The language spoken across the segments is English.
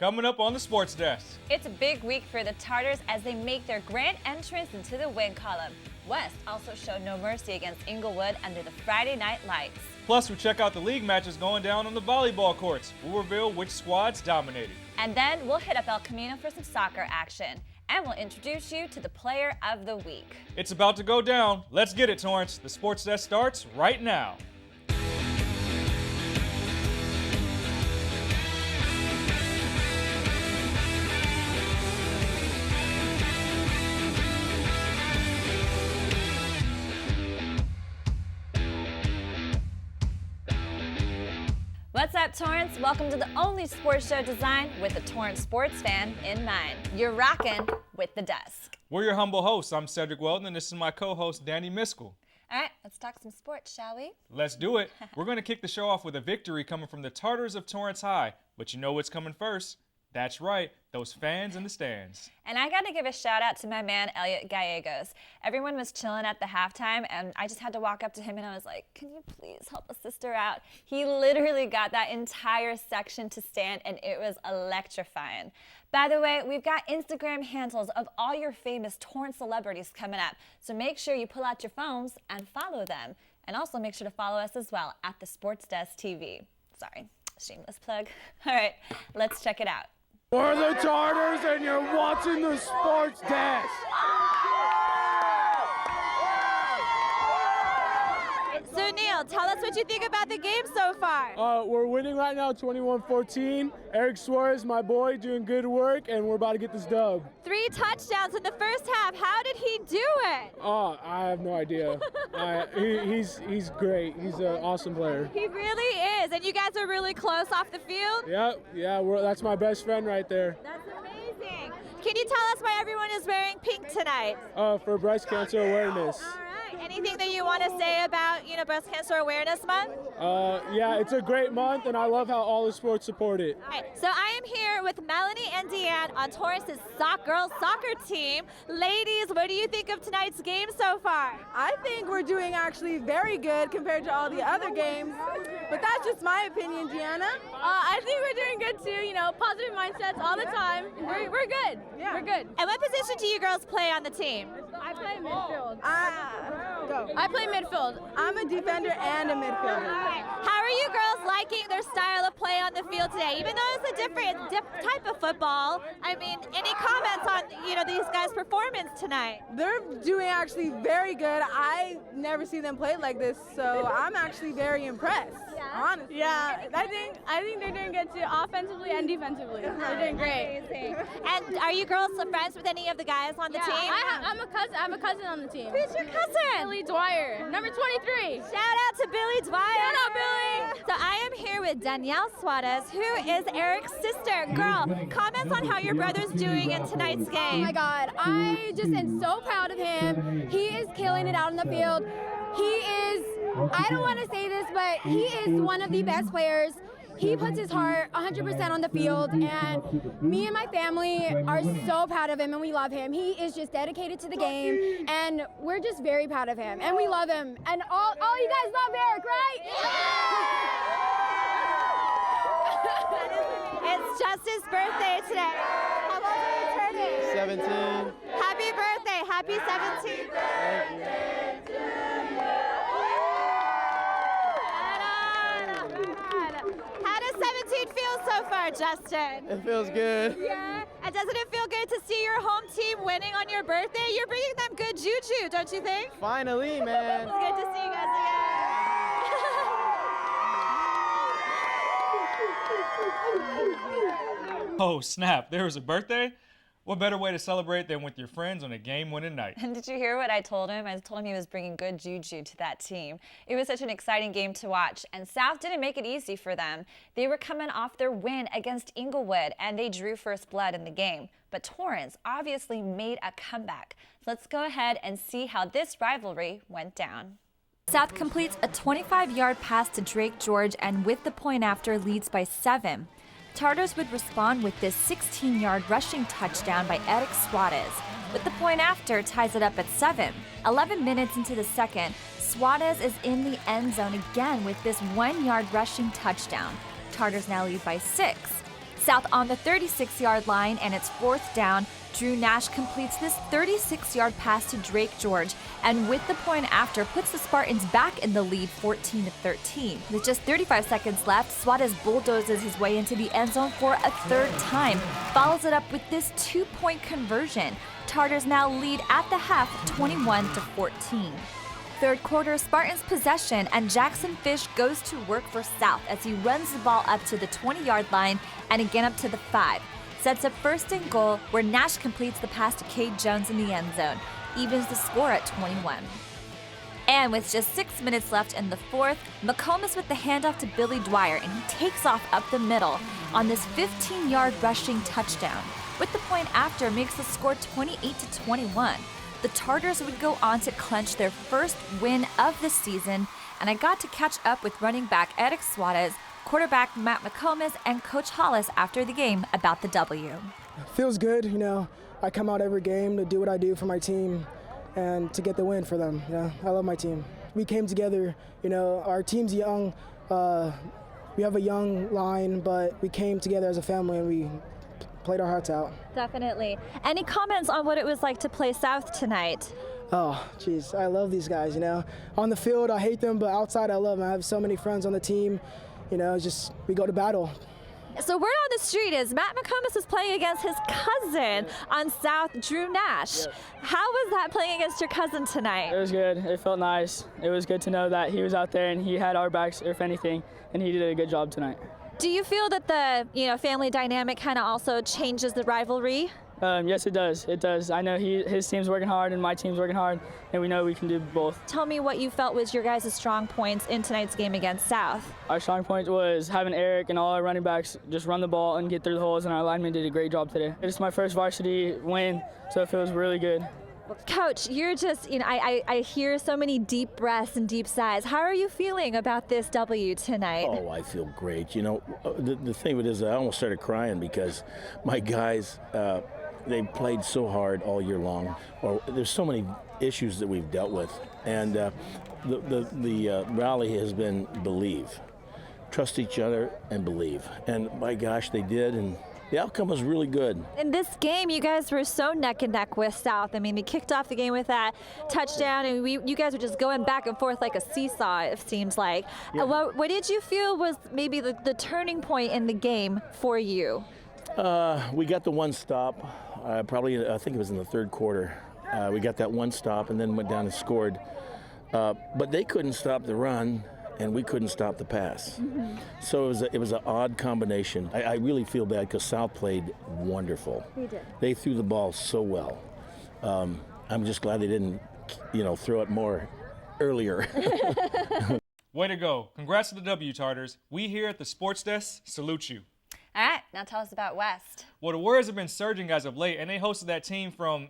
Coming up on the Sports Desk. It's a big week for the Tartars as they make their grand entrance into the win column. West also showed no mercy against Inglewood under the Friday night lights. Plus, we check out the league matches going down on the volleyball courts. We'll reveal which squads dominated. And then we'll hit up El Camino for some soccer action. And we'll introduce you to the player of the week. It's about to go down. Let's get it, Torrance. The Sports Desk starts right now. What's up, Torrance? Welcome to the only sports show designed with the Torrance sports fan in mind. You're rocking with the desk. We're your humble hosts. I'm Cedric Welton, and this is my co-host, Dani Miskell. All right, let's talk some sports, shall we? Let's do it. We're going to kick the show off with a victory coming from the Tartars of Torrance High. But you know what's coming first. That's right, those fans in the stands. And I got to give a shout out to my man, Elliot Gallegos. Everyone was chilling at the halftime, and I just had to walk up to him, and I was like, can you please help a sister out? He literally got that entire section to stand, and it was electrifying. By the way, we've got Instagram handles of all your famous Torrance celebrities coming up, so make sure you pull out your phones and follow them. And also make sure to follow us as well at the Sports Desk TV. Sorry, shameless plug. All right, let's check it out. We're the Tartars, and you're watching the Sports Desk. So, Neil, tell us what you think about the game so far. We're winning right now, 21-14. Eric Suarez, my boy, doing good work, and we're about to get this dub. 3 touchdowns in the first half. How did he do it? I have no idea. He's great. He's an awesome player. He really is, and you guys are really close off the field? Yeah, that's my best friend right there. That's amazing. Can you tell us why everyone is wearing pink tonight? For breast cancer awareness. All right. Anything that you want to say about, Breast Cancer Awareness Month? Yeah, it's a great month, and I love how all the sports support it. All right, so I am here with Melanie and Deanne on Torrance's girls soccer team. Ladies, what do you think of tonight's game so far? I think we're doing actually very good compared to all the other games, but that's just my opinion, Gianna. I think we're doing good too, positive mindsets all the time. We're good. Yeah. We're good. And what position do you girls play on the team? I play midfield. Go. I play midfield. I'm a defender and a midfielder. How are you girls liking their style of play on the field today? Even though it's a different type of football, any comments on, these guys' performance tonight? They're doing actually very good. I never see them play like this, so I'm actually very impressed. Honestly. Yeah, I think they're doing good too, offensively and defensively. They're doing great. Amazing. And are you girls friends with any of the guys on the team? I have a cousin on the team. Who's your cousin? Billy Dwyer, number 23. Shout out to Billy Dwyer. Shout out, Billy. So I am here with Danielle Suarez, who is Eric's sister. Girl, comments on how your brother's doing in tonight's game. Oh my God, I just am so proud of him. He is killing it out on the field. He is, I don't want to say this, but he is one of the best players. He puts his heart 100% on the field, and me and my family are so proud of him, and we love him. He is just dedicated to the game, and we're just very proud of him, and we love him. And all you guys love Eric, right? It's just his birthday today. How old are you turning? 17. Happy birthday. Happy 17th. Thank you. How does 17 feel so far, Justin? It feels good. Yeah. And doesn't it feel good to see your home team winning on your birthday? You're bringing them good juju, don't you think? Finally, man. It's good to see you guys again. Oh, snap. There was a birthday? What better way to celebrate than with your friends on a game-winning night? And did you hear what I told him? I told him he was bringing good juju to that team. It was such an exciting game to watch, and South didn't make it easy for them. They were coming off their win against Inglewood, and they drew first blood in the game. But Torrance obviously made a comeback. Let's go ahead and see how this rivalry went down. South completes a 25-yard pass to Drake George, and with the point after, leads by 7. Tartars would respond with this 16-yard rushing touchdown by Eric Suarez. With the point after, ties it up at 7. 11 minutes into the second, Suarez is in the end zone again with this 1-yard rushing touchdown. Tartars now lead by 6. South on the 36-yard line, and it's 4th down. Drew Nash completes this 36-yard pass to Drake George, and with the point after, puts the Spartans back in the lead 14-13. With just 35 seconds left, Suarez bulldozes his way into the end zone for a 3rd time, follows it up with this 2-point conversion. Tartars now lead at the half 21-14. 3rd quarter, Spartans possession, and Jackson Fish goes to work for South as he runs the ball up to the 20-yard line and again up to the 5. Sets up 1st and goal, where Nash completes the pass to Cade Jones in the end zone, evens the score at 21. And with just 6 minutes left in the 4th, McComas with the handoff to Billy Dwyer, and he takes off up the middle on this 15-yard rushing touchdown. With the point after, makes the score 28-21. The Tartars would go on to clinch their 1st win of the season, and I got to catch up with running back Eric Suarez, quarterback Matt McComas, and Coach Hollis after the game about the W. Feels good, I come out every game to do what I do for my team and to get the win for them. I love my team. We came together, our team's young. We have a young line, but we came together as a family and we played our hearts out. Definitely. Any comments on what it was like to play South tonight? Oh, geez, I love these guys, On the field, I hate them, but outside, I love them. I have so many friends on the team. We go to battle. So word on the street is Matt McComas is playing against his cousin on South, Drew Nash. Yes. How was that playing against your cousin tonight? It was good. It felt nice. It was good to know that he was out there and he had our backs, if anything, and he did a good job tonight. Do you feel that the family dynamic kind of also changes the rivalry? Yes, it does. It does. I know his team's working hard and my team's working hard, and we know we can do both. Tell me what you felt was your guys' strong points in tonight's game against South. Our strong point was having Eric and all our running backs just run the ball and get through the holes, and our linemen did a great job today. It's my first varsity win, so it feels really good. Coach, you're just, I hear so many deep breaths and deep sighs. How are you feeling about this W tonight? Oh, I feel great. The thing of it is I almost started crying because my guys, they played so hard all year long. There's so many issues that we've dealt with, and the rally has been believe. Trust each other and believe. And my gosh, they did, and the outcome was really good. In this game, you guys were so neck and neck with South. I mean, we kicked off the game with that touchdown, and you guys were just going back and forth like a seesaw, it seems like. Yeah. What did you feel was maybe the turning point in the game for you? We got the one stop, I think it was in the 3rd quarter. We got that one stop and then went down and scored. But they couldn't stop the run, and we couldn't stop the pass. Mm-hmm. So it was an odd combination. I really feel bad because South played wonderful. They did. They threw the ball so well. I'm just glad they didn't, throw it more earlier. Way to go. Congrats to the W, Tartars. We here at the Sports Desk salute you. All right, now tell us about West. Well, the Warriors have been surging as of late, and they hosted that team from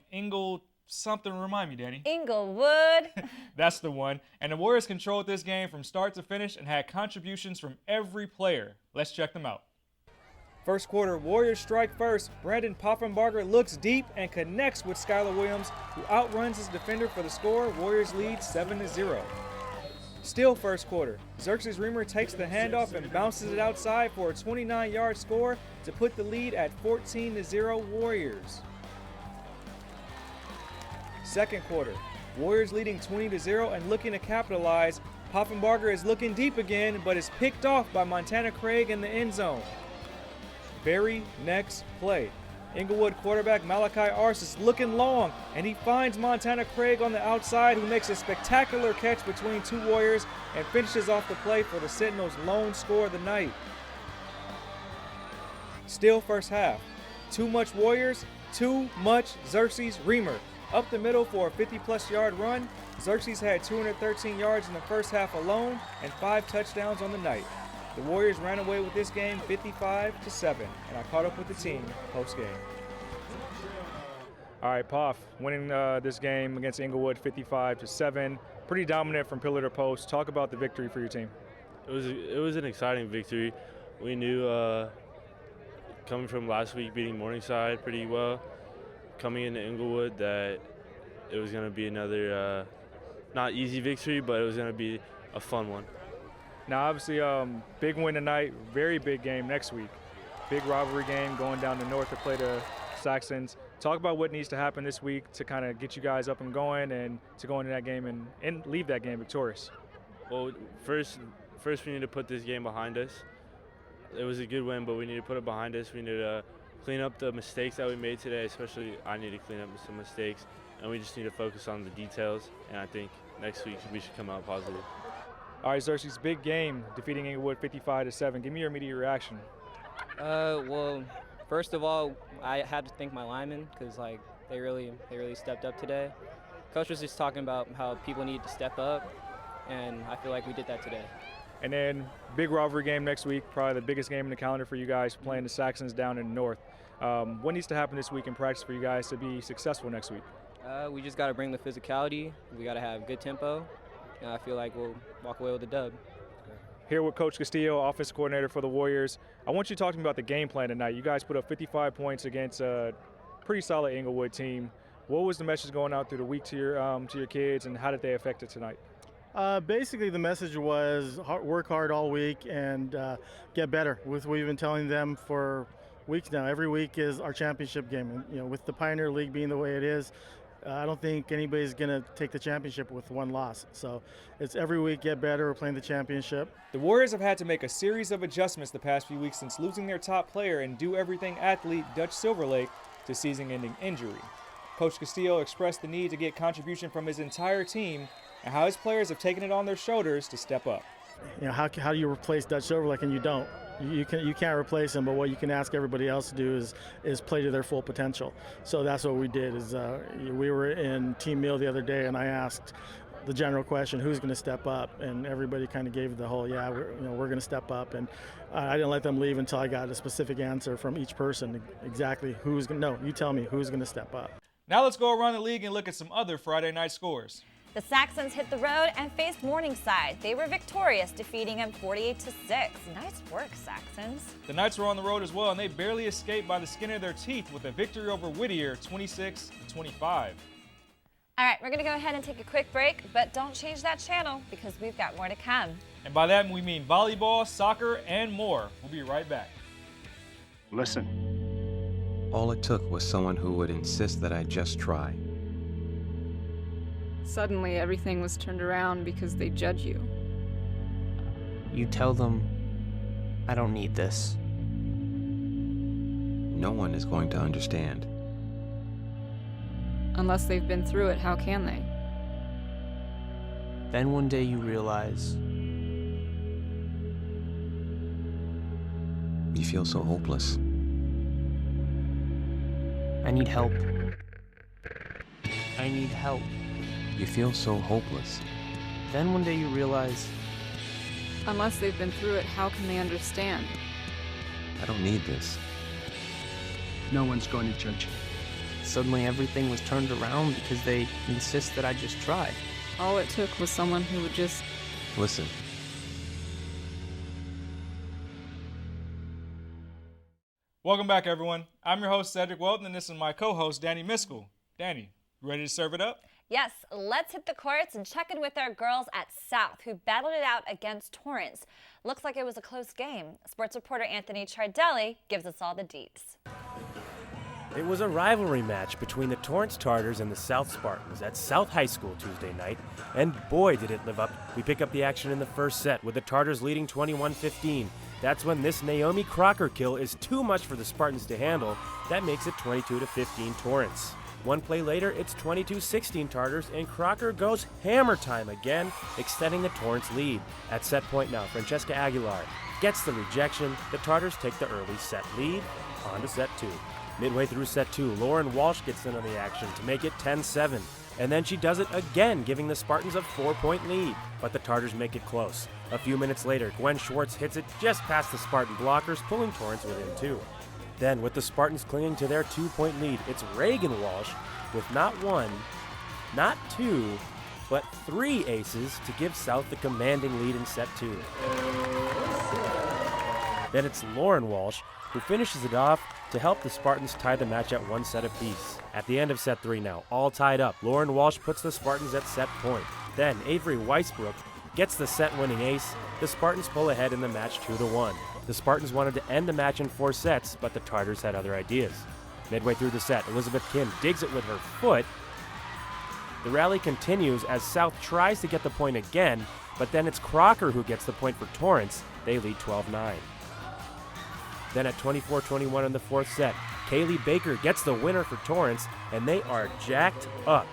something, remind me, Dani. Inglewood. That's the one. And the Warriors controlled this game from start to finish and had contributions from every player. Let's check them out. First quarter, Warriors strike first. Brandon Poffenbarger looks deep and connects with Skylar Williams, who outruns his defender for the score. Warriors lead 7-0. Still first quarter, Xerxes Reamer takes the handoff and bounces it outside for a 29-yard score to put the lead at 14-0 Warriors. Second quarter, Warriors leading 20-0 and looking to capitalize. Poffenbarger is looking deep again, but is picked off by Montana Craig in the end zone. Very next play, Inglewood quarterback Malachi Arce is looking long, and he finds Montana Craig on the outside, who makes a spectacular catch between two Warriors and finishes off the play for the Sentinels' lone score of the night. Still first half, too much Warriors, too much Xerxes Reamer. Up the middle for a 50-plus yard run, Xerxes had 213 yards in the first half alone and 5 touchdowns on the night. The Warriors ran away with this game 55-7, and I caught up with the team post-game. All right, Poff, winning this game against Inglewood 55-7, pretty dominant from pillar to post. Talk about the victory for your team. It was an exciting victory. We knew coming from last week beating Morningside pretty well, coming into Inglewood, that it was going to be another not easy victory, but it was going to be a fun one. Now, obviously, big win tonight, very big game next week. big rivalry game going down to North to play the Saxons. Talk about what needs to happen this week to kind of get you guys up and going and to go into that game and leave that game victorious. Well, first we need to put this game behind us. It was a good win, but we need to put it behind us. We need to clean up the mistakes that we made today, especially I need to clean up some mistakes, and we just need to focus on the details, and I think next week we should come out positive. All right, Xerxes, big game, defeating Inglewood 55-7. Give me your immediate reaction. Well, first of all, I had to thank my linemen because they really stepped up today. Coach was just talking about how people need to step up, and I feel like we did that today. And then big rivalry game next week, probably the biggest game in the calendar for you guys, playing the Saxons down in the North. What needs to happen this week in practice for you guys to be successful next week? We just got to bring the physicality. We got to have good tempo, and I feel like we'll walk away with a dub. Here with Coach Castillo, offensive coordinator for the Warriors. I want you to talk to me about the game plan tonight. You guys put up 55 points against a pretty solid Inglewood team. What was the message going out through the week to your kids, and how did they affect it tonight? Basically, the message was work hard all week and get better. We've been telling them for weeks now. Every week is our championship game, and with the Pioneer League being the way it is, I don't think anybody's going to take the championship with one loss. So it's every week get better. We're playing the championship. The Warriors have had to make a series of adjustments the past few weeks since losing their top player and do-everything athlete Dutch Silverlake to season-ending injury. Coach Castillo expressed the need to get contribution from his entire team and how his players have taken it on their shoulders to step up. How do you replace Dutch Silverlake, and you don't? You can't replace him, but what you can ask everybody else to do is play to their full potential. So that's what we did. We were in team meal the other day, and I asked the general question, who's going to step up? And everybody kind of gave the whole, we're going to step up. And I didn't let them leave until I got a specific answer from each person, exactly who's going to. No, you tell me who's going to step up. Now let's go around the league and look at some other Friday night scores. The Saxons hit the road and faced Morningside. They were victorious, defeating them 48-6. Nice work, Saxons. The Knights were on the road as well, and they barely escaped by the skin of their teeth with a victory over Whittier, 26-25. All right, we're going to go ahead and take a quick break, but don't change that channel because we've got more to come. And by that, we mean volleyball, soccer, and more. We'll be right back. Listen. All it took was someone who would insist that I just try. Suddenly, everything was turned around because they judge you. You tell them, I don't need this. No one is going to understand. Unless they've been through it, how can they? Then one day you realize you feel so hopeless. I need help. I need help. You feel so hopeless. Then one day you realize, unless they've been through it, how can they understand? I don't need this. No one's going to judge you. Suddenly everything was turned around because they insist that I just try. All it took was someone who would just listen. Welcome back, everyone. I'm your host, Cedric Welton, and this is my co-host, Dani Miskell. Dani, you ready to serve it up? Yes, let's hit the courts and check in with our girls at South, who battled it out against Torrance. Looks like it was a close game. Sports reporter Anthony Chardelli gives us all the deets. It was a rivalry match between the Torrance Tartars and the South Spartans at South High School Tuesday night, and boy did it live up. We pick up the action in the first set with the Tartars leading 21-15. That's when this Naomi Crocker kill is too much for the Spartans to handle. That makes it 22-15 Torrance. One play later, it's 22-16 Tartars, and Crocker goes hammer time again, extending the Torrance lead. At set point now, Francesca Aguilar gets the rejection. The Tartars take the early set lead. On to set two. Midway through set two, Lauren Walsh gets in on the action to make it 10-7. And then she does it again, giving the Spartans a 4-point lead. But the Tartars make it close. A few minutes later, Gwen Schwartz hits it just past the Spartan blockers, pulling Torrance within two. Then, with the Spartans clinging to their 2-point lead, it's Reagan Walsh with not one, not two, but 3 aces to give South the commanding lead in set two. Then it's Lauren Walsh who finishes it off to help the Spartans tie the match at 1 set apiece. At the end of set three now, all tied up, Lauren Walsh puts the Spartans at set point. Then Avery Weisbrook gets the set-winning ace. The Spartans pull ahead in the match 2-1. The Spartans wanted to end the match in 4 sets, but the Tartars had other ideas. Midway through the set, Elizabeth Kim digs it with her foot. The rally continues as South tries to get the point again, but then it's Crocker who gets the point for Torrance. They lead 12-9. Then at 24-21 in the 4th set, Kaylee Baker gets the winner for Torrance, and they are jacked up.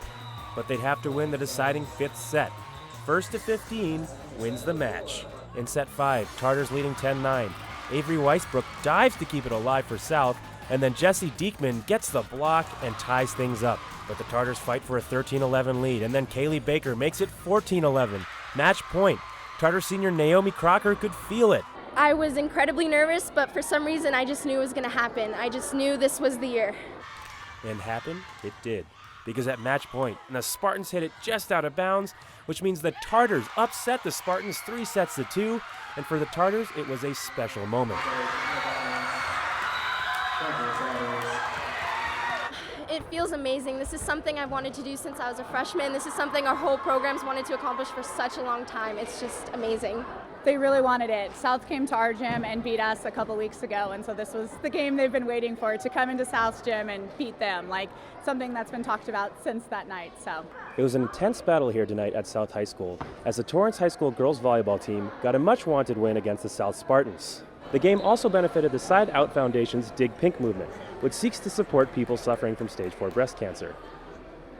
But they'd have to win the deciding 5th set. First to 15 wins the match. In set 5, Tartars leading 10-9. Avery Weisbrook dives to keep it alive for South, and then Jessie Diekman gets the block and ties things up. But the Tartars fight for a 13-11 lead, and then Kaylee Baker makes it 14-11. Match point. Tartar senior Naomi Crocker could feel it. I was incredibly nervous, but for some reason I just knew it was going to happen. I just knew this was the year. And happen it did. Because at match point, the Spartans hit it just out of bounds, which means the Tartars upset the Spartans 3 sets to 2, and for the Tartars, it was a special moment. It feels amazing. This is something I've wanted to do since I was a freshman. This is something our whole program's wanted to accomplish for such a long time. It's just amazing. They really wanted it. South came to our gym and beat us a couple weeks ago, and so this was the game they've been waiting for, to come into South's gym and beat them, like something that's been talked about since that night. So It was an intense battle here tonight at South High School, as the Torrance High School girls volleyball team got a much-wanted win against the South Spartans. The game also benefited the Side Out Foundation's Dig Pink movement, which seeks to support people suffering from stage 4 breast cancer.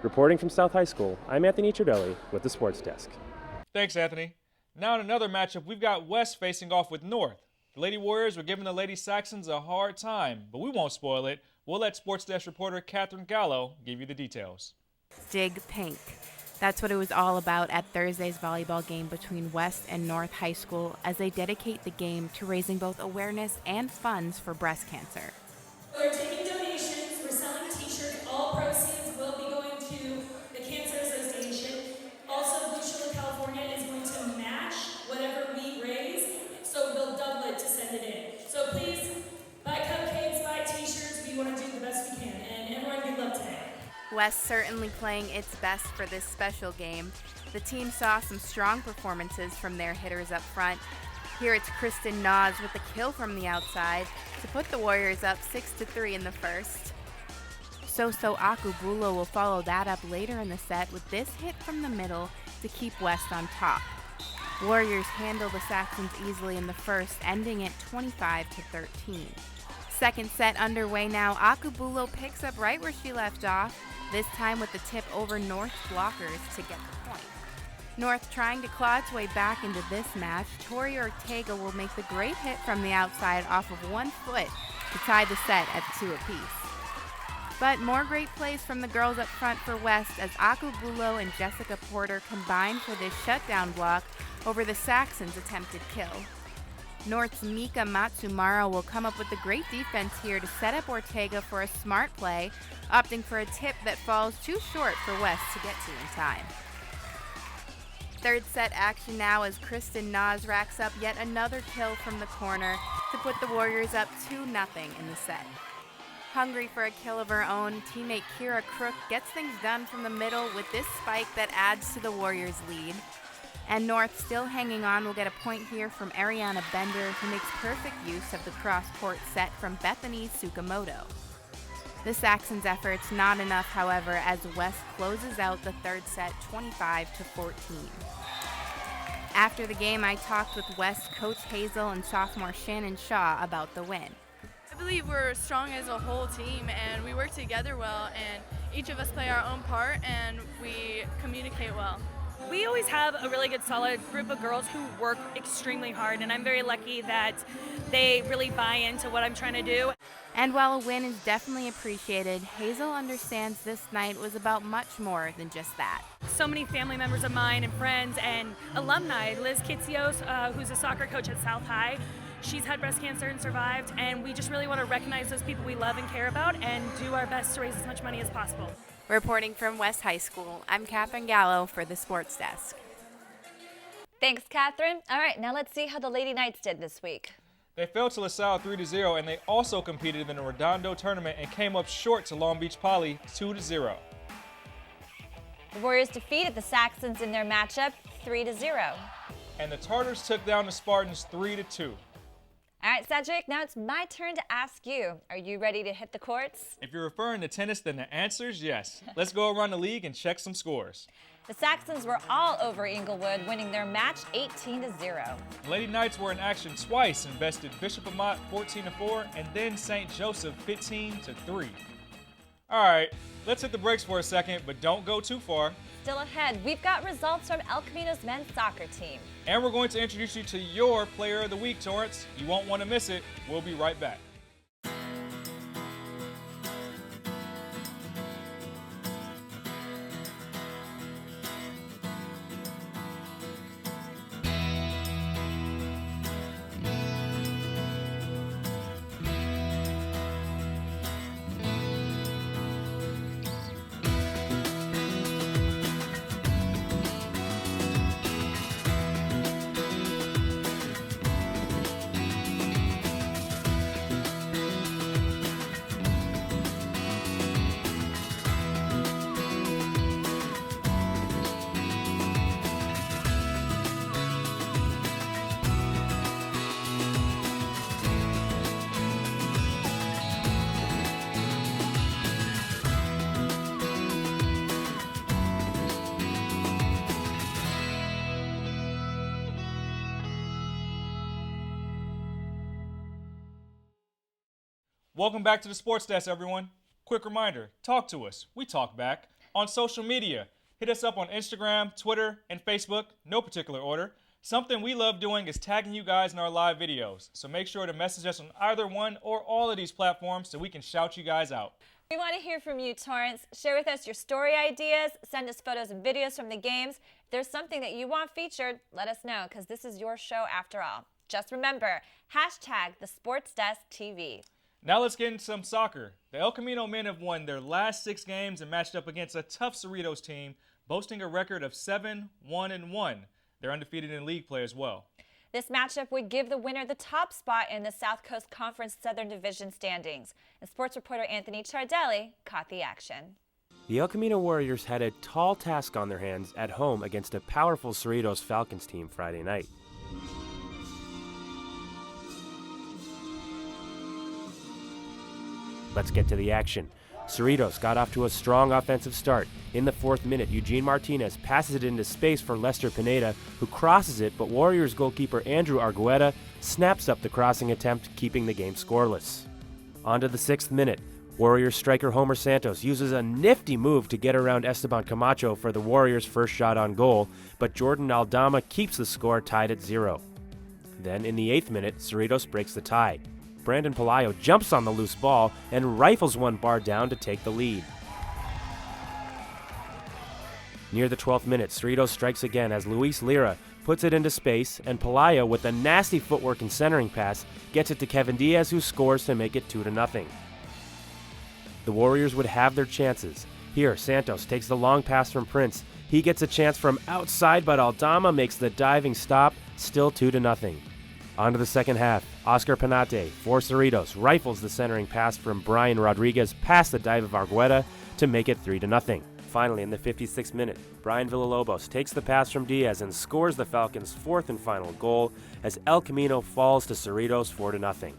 Reporting from South High School, I'm Anthony Tridelli with the Sports Desk. Thanks, Anthony. Now in another matchup, we've got West facing off with North. The Lady Warriors were giving the Lady Saxons a hard time, but we won't spoil it. We'll let Sports Desk reporter Catherine Gallo give you the details. Dig Pink. That's what it was all about at Thursday's volleyball game between West and North High School, as they dedicate the game to raising both awareness and funds for breast cancer. We're taking donations, we're selling t-shirts, all proceeds will be going to the Cancer Association. Also, Blue Shield of California is going to match whatever we raise, so we'll double it to send it in. So please, buy cupcakes, buy t-shirts, we want to do the best we can, and everyone good luck today. West certainly playing its best for this special game. The team saw some strong performances from their hitters up front. Here it's Kristen Nas with a kill from the outside to put the Warriors up 6-3 in the first. Soso Akubulo will follow that up later in the set with this hit from the middle to keep West on top. Warriors handle the Saxons easily in the first, ending it 25-13. Second set underway now. Akubulo picks up right where she left off, this time with the tip over North's blockers to get the point. North trying to claw its way back into this match. Tori Ortega will make the great hit from the outside off of 1 foot to tie the set at 2 apiece. But more great plays from the girls up front for West as Akubulo and Jessica Porter combine for this shutdown block over the Saxons' attempted kill. North's Mika Matsumara will come up with the great defense here to set up Ortega for a smart play, opting for a tip that falls too short for West to get to in time. Third set action now as Kristen Nas racks up yet another kill from the corner to put the Warriors up 2-0 in the set. Hungry for a kill of her own, teammate Kira Crook gets things done from the middle with this spike that adds to the Warriors' lead. And North, still hanging on, will get a point here from Ariana Bender, who makes perfect use of the cross-court set from Bethany Tsukamoto. The Saxons' efforts not enough, however, as West closes out the third set 25-14. After the game, I talked with West coach Hazel and sophomore Shannon Shaw about the win. I believe we're strong as a whole team, and we work together well, and each of us play our own part, and we communicate well. We always have a really good, solid group of girls who work extremely hard, and I'm very lucky that they really buy into what I'm trying to do. And while a win is definitely appreciated, Hazel understands this night was about much more than just that. So many family members of mine and friends and alumni, Liz Kitsios, who's a soccer coach at South High, she's had breast cancer and survived, and we just really want to recognize those people we love and care about and do our best to raise as much money as possible. Reporting from West High School, I'm Catherine Gallo for the Sports Desk. Thanks, Catherine. All right, now let's see how the Lady Knights did this week. They fell to LaSalle 3-0, and they also competed in the Redondo tournament and came up short to Long Beach Poly 2-0. The Warriors defeated the Saxons in their matchup 3-0. And the Tartars took down the Spartans 3-2. All right, Cedric, now it's my turn to ask you. Are you ready to hit the courts? If you're referring to tennis, then the answer's yes. Let's go around the league and check some scores. The Saxons were all over Inglewood, winning their match 18-0. Lady Knights were in action twice and bested Bishop Montgomery 14-4 and then St. Joseph 15-3. All right, let's hit the brakes for a second, but don't go too far. Still ahead, we've got results from El Camino's men's soccer team. And we're going to introduce you to your Player of the Week, Torrance. You won't want to miss it. We'll be right back. Welcome back to the Sports Desk, everyone. Quick reminder, talk to us. We talk back. On social media, hit us up on Instagram, Twitter, and Facebook, no particular order. Something we love doing is tagging you guys in our live videos, so make sure to message us on either one or all of these platforms so we can shout you guys out. We want to hear from you, Torrance. Share with us your story ideas, send us photos and videos from the games. If there's something that you want featured, let us know, because this is your show after all. Just remember, hashtag the SportsDesk TV. Now let's get into some soccer. The El Camino men have won their last 6 games and matched up against a tough Cerritos team, boasting a record of 7-1-1. They're undefeated in league play as well. This matchup would give the winner the top spot in the South Coast Conference Southern Division standings. And sports reporter Anthony Ciardelli caught the action. The El Camino Warriors had a tall task on their hands at home against a powerful Cerritos Falcons team Friday night. Let's get to the action. Cerritos got off to a strong offensive start. In the 4th minute, Eugene Martinez passes it into space for Lester Pineda, who crosses it, but Warriors goalkeeper Andrew Argueta snaps up the crossing attempt, keeping the game scoreless. On to the 6th minute. Warriors striker Homer Santos uses a nifty move to get around Esteban Camacho for the Warriors' first shot on goal, but Jordan Aldama keeps the score tied at 0. Then, in the 8th minute, Cerritos breaks the tie. Brandon Pelayo jumps on the loose ball and rifles one bar down to take the lead. Near the 12th minute, Cerritos strikes again as Luis Lira puts it into space, and Pelayo, with a nasty footwork and centering pass, gets it to Kevin Diaz, who scores to make it 2-0. The Warriors would have their chances. Here, Santos takes the long pass from Prince. He gets a chance from outside, but Aldama makes the diving stop, still 2-0. On to the second half. Oscar Penate, for Cerritos, rifles the centering pass from Brian Rodriguez past the dive of Argueta to make it 3-0. Finally, in the 56th minute, Brian Villalobos takes the pass from Diaz and scores the Falcons' 4th and final goal as El Camino falls to Cerritos 4-0.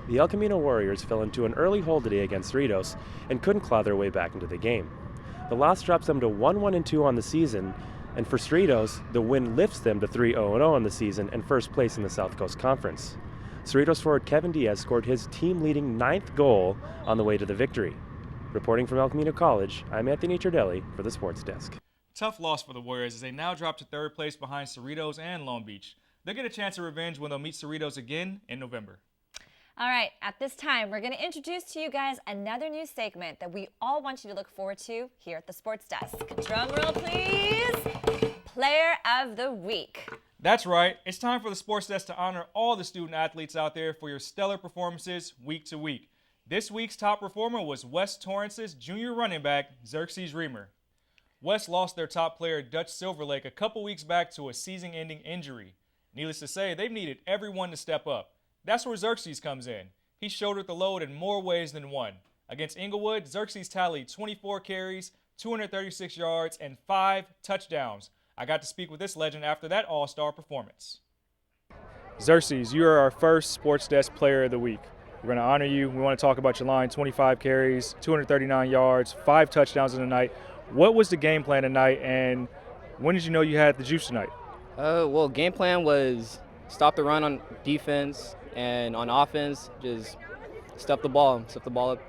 The El Camino Warriors fell into an early hole today against Cerritos and couldn't claw their way back into the game. The loss drops them to 1-1-2 on the season, and for Cerritos, the win lifts them to 3-0-0 on the season and first place in the South Coast Conference. Cerritos forward Kevin Diaz scored his team-leading 9th goal on the way to the victory. Reporting from El Camino College, I'm Anthony Ciardelli for the Sports Desk. Tough loss for the Warriors as they now drop to 3rd place behind Cerritos and Long Beach. They'll get a chance of revenge when they'll meet Cerritos again in November. All right, at this time, we're going to introduce to you guys another new segment that we all want you to look forward to here at the Sports Desk. Drum roll, please. Player of the Week. That's right. It's time for the Sports Desk to honor all the student athletes out there for your stellar performances week to week. This week's top performer was West Torrance's junior running back, Xerxes Reamer. West lost their top player, Dutch Silverlake, a couple weeks back to a season-ending injury. Needless to say, they've needed everyone to step up. That's where Xerxes comes in. He shouldered the load in more ways than one. Against Inglewood, Xerxes tallied 24 carries, 236 yards, and 5 touchdowns. I got to speak with this legend after that all-star performance. Xerxes, you are our first Sports Desk Player of the Week. We're going to honor you. We want to talk about your line, 25 carries, 239 yards, 5 touchdowns in the night. What was the game plan tonight, and when did you know you had the juice tonight? Well, game plan was stop the run on defense, and on offense, just stuff the ball up.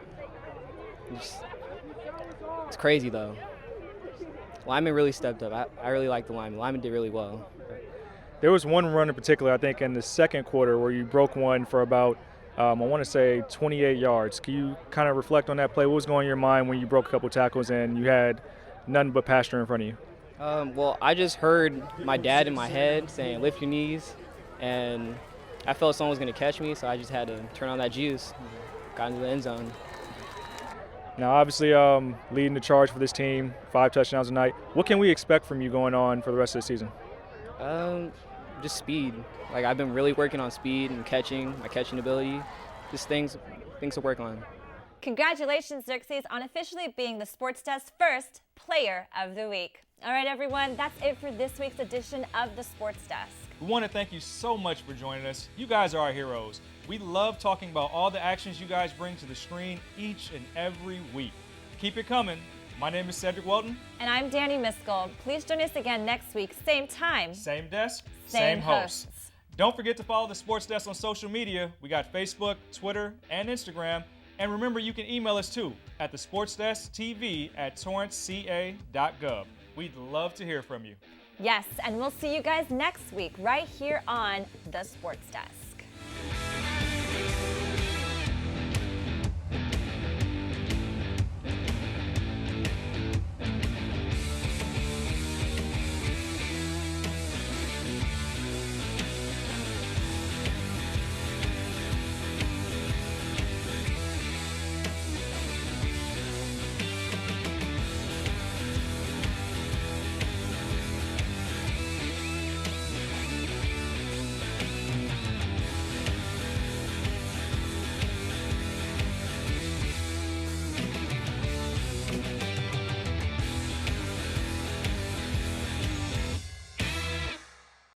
It's crazy, though. Linemen really stepped up. I really like the linemen. Linemen did really well. There was one run in particular, I think, in the second quarter where you broke one for about, I want to say 28 yards. Can you kind of reflect on that play? What was going on in your mind when you broke a couple tackles and you had nothing but pasture in front of you? Well, I just heard my dad in my head saying, lift your knees, and I felt someone was going to catch me, so I just had to turn on that juice, got into the end zone. Now, obviously, leading the charge for this team, 5 touchdowns a night. What can we expect from you going on for the rest of the season? Just speed. Like, I've been really working on speed and my catching ability. Just things to work on. Congratulations, Xerxes, on officially being the Sports Desk's first Player of the Week. All right, everyone, that's it for this week's edition of the Sports Desk. We want to thank you so much for joining us. You guys are our heroes. We love talking about all the actions you guys bring to the screen each and every week. Keep it coming. My name is Cedric Welton. And I'm Dani Miskell. Please join us again next week, same time. Same desk, same hosts. Don't forget to follow the Sports Desk on social media. We got Facebook, Twitter, and Instagram. And remember, you can email us too at thesportsdesktv@torranceca.gov. We'd love to hear from you. Yes, and we'll see you guys next week right here on the Sports Desk.